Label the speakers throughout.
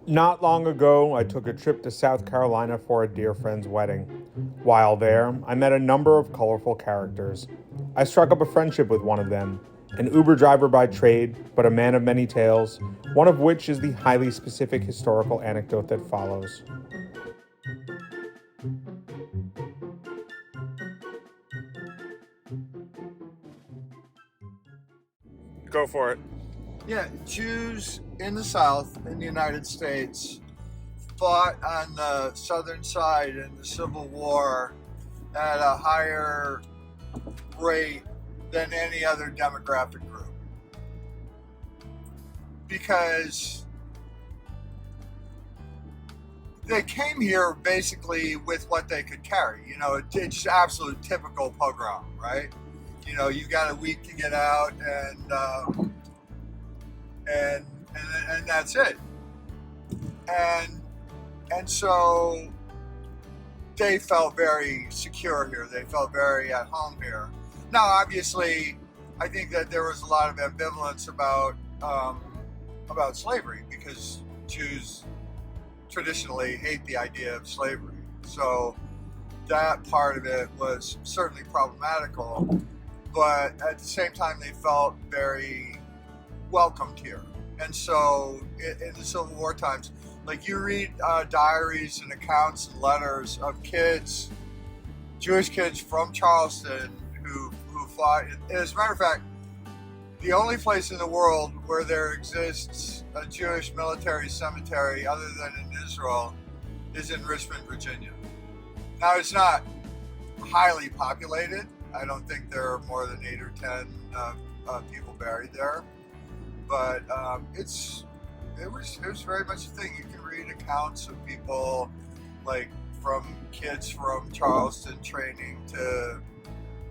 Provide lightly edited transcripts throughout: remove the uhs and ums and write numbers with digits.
Speaker 1: Not long ago, I took a trip to South Carolina for a dear friend's wedding. While there, I met a number of colorful characters. I struck up a friendship with one of them, an Uber driver by trade, but a man of many tales, one of which is the highly specific historical anecdote that follows. Go for it.
Speaker 2: Yeah, Jews in the South, in the United States, fought on the southern side in the Civil War at a higher rate than any other demographic group. Because they came here basically with what they could carry. You know, it's absolute typical pogrom, right? You know, you got a week to get out, and that's it. And so they felt very secure here. They felt very at home here. Now, obviously, I think that there was a lot of ambivalence about slavery, because Jews traditionally hate the idea of slavery. So that part of it was certainly problematical, but at the same time, they felt very welcomed here. And so in the Civil War times, like, you read diaries and accounts and letters of kids, Jewish kids from Charleston who fought. As a matter of fact, the only place in the world where there exists a Jewish military cemetery other than in Israel is in Richmond, Virginia. Now, it's not highly populated. I don't think there are more than 8 or 10 people buried there. But it was very much a thing. You can read accounts of people, like, from kids from Charleston training to,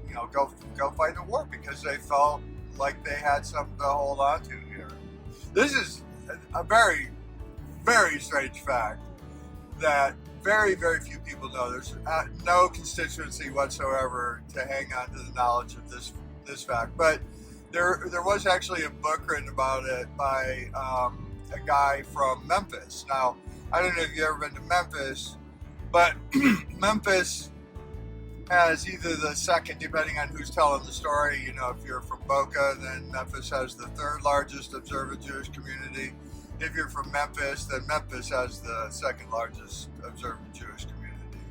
Speaker 2: you know, go fight the war because they felt like they had something to hold on to here. This is a very, very strange fact that very, very few people know. There's no constituency whatsoever to hang on to the knowledge of this fact. But there was actually a book written about it by a guy from Memphis. Now, I don't know if you've ever been to Memphis, but Memphis has either the second, depending on who's telling the story. You know, if you're from Boca, then Memphis has the third largest observant Jewish community. If you're from Memphis, then Memphis has the second largest observant Jewish community.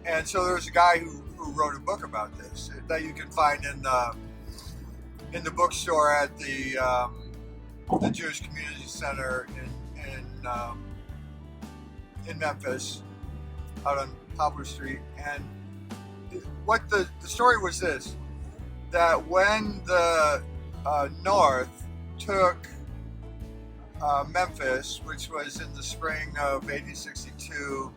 Speaker 2: And so there's a guy who wrote a book about this that you can find in the bookstore at the Jewish Community Center in Memphis, out on Poplar Street. And what the story was this: that when the North took Memphis, which was in the spring of 1862,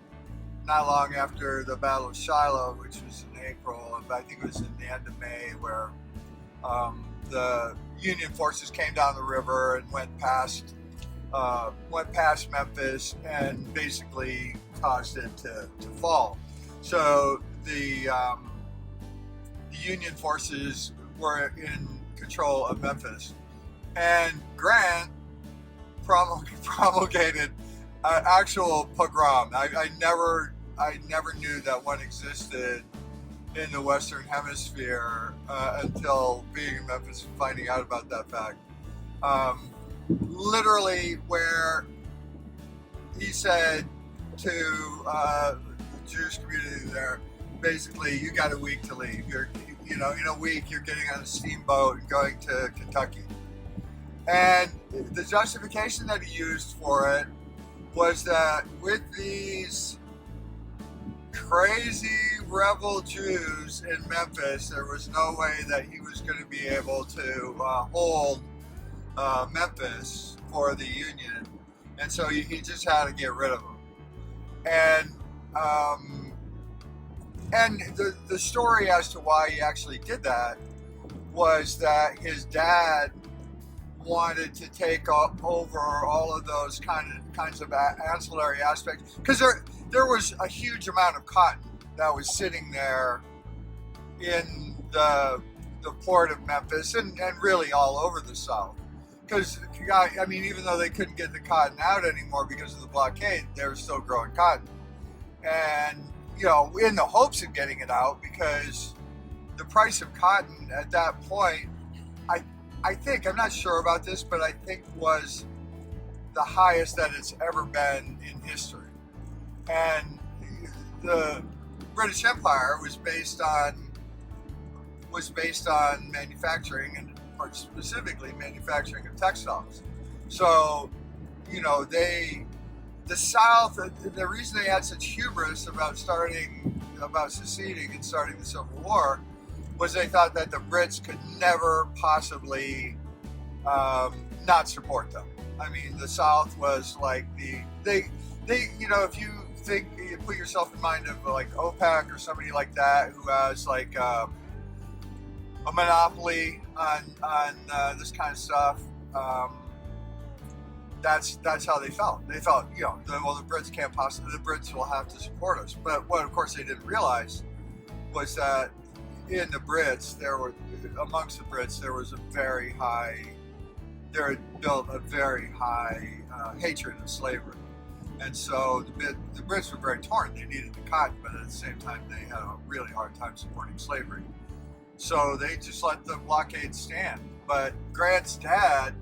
Speaker 2: not long after the Battle of Shiloh, which was in April, I think it was in the end of May, where the Union forces came down the river and went past Memphis and basically caused it to fall. So the Union forces were in control of Memphis, and Grant promulgated an actual pogrom. I never knew that one existed in the Western Hemisphere until being in Memphis and finding out about that fact. Literally, where he said to the Jewish community there, basically, you got a week to leave. In a week, you're getting on a steamboat and going to Kentucky. And the justification that he used for it was that with these crazy rebel Jews in Memphis, there was no way that he was going to be able to hold Memphis for the Union, and so he just had to get rid of them. And the story as to why he actually did that was that his dad wanted to take over all of those kinds of ancillary aspects, because there was a huge amount of cotton that was sitting there in the port of Memphis and really all over the South. because I mean, even though they couldn't get the cotton out anymore because of the blockade, they were still growing cotton, and in the hopes of getting it out, because the price of cotton at that point, I think, I'm not sure about this, but I think was the highest that it's ever been in history. And the British Empire was based on manufacturing, and or specifically manufacturing of textiles. So, the South, the reason they had such hubris about seceding and starting the Civil War was they thought that the Brits could never possibly not support them. I mean, the South was like they if you think, you put yourself in mind of like OPEC or somebody like that who has like a monopoly on this kind of stuff. That's how they felt. They felt, the Brits can't possibly, the Brits will have to support us. But what, of course, they didn't realize was that in the Brits, amongst the Brits, there was they had built a very high hatred of slavery. And so the Brits were very torn. They needed the cotton, but at the same time, they had a really hard time supporting slavery. So they just let the blockade stand. But Grant's dad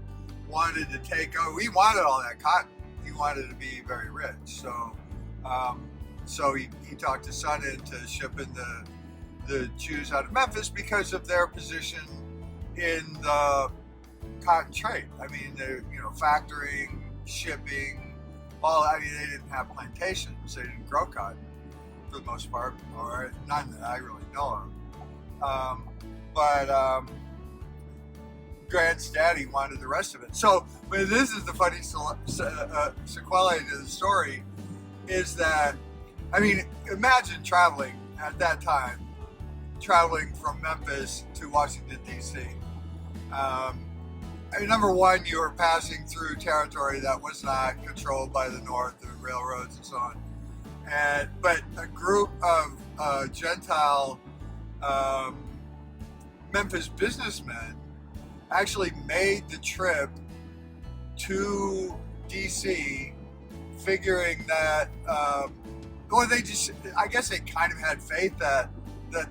Speaker 2: wanted to take over. He wanted all that cotton. He wanted to be very rich. So he talked his son into shipping the Jews out of Memphis because of their position in the cotton trade. I mean, factoring, shipping. They didn't have plantations. They didn't grow cotton for the most part, or none that I really know of. But Grant's daddy wanted the rest of it. So, this is the funny sequelae to the story, is that, I mean, imagine traveling at that time, traveling from Memphis to Washington, D.C. Number one, you were passing through territory that was not controlled by the North, the railroads and so on. But a group of Gentile Memphis businessmen actually made the trip to DC, figuring that, I guess they kind of had faith that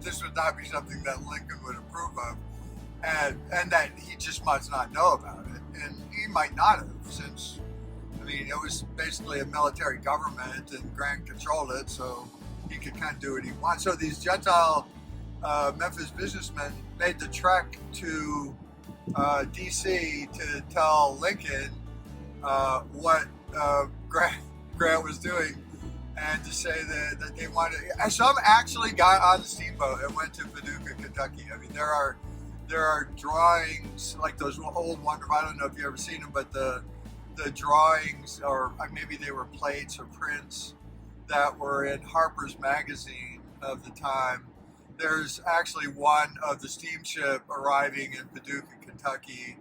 Speaker 2: this would not be something that Lincoln would approve of. And that he just must not know about it. And he might not have, since, it was basically a military government and Grant controlled it, so he could kind of do what he wants. So these Gentile Memphis businessmen made the trek to D.C. to tell Lincoln what Grant was doing, and to say that they wanted. Some actually got on the steamboat and went to Paducah, Kentucky. There are drawings, like those old wonder. I don't know if you've ever seen them, but the drawings, or maybe they were plates or prints that were in Harper's Magazine of the time. There's actually one of the steamship arriving in Paducah, Kentucky,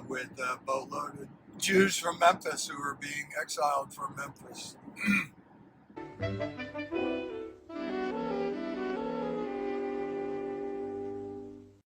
Speaker 2: with boatloaded Jews from Memphis who were being exiled from Memphis.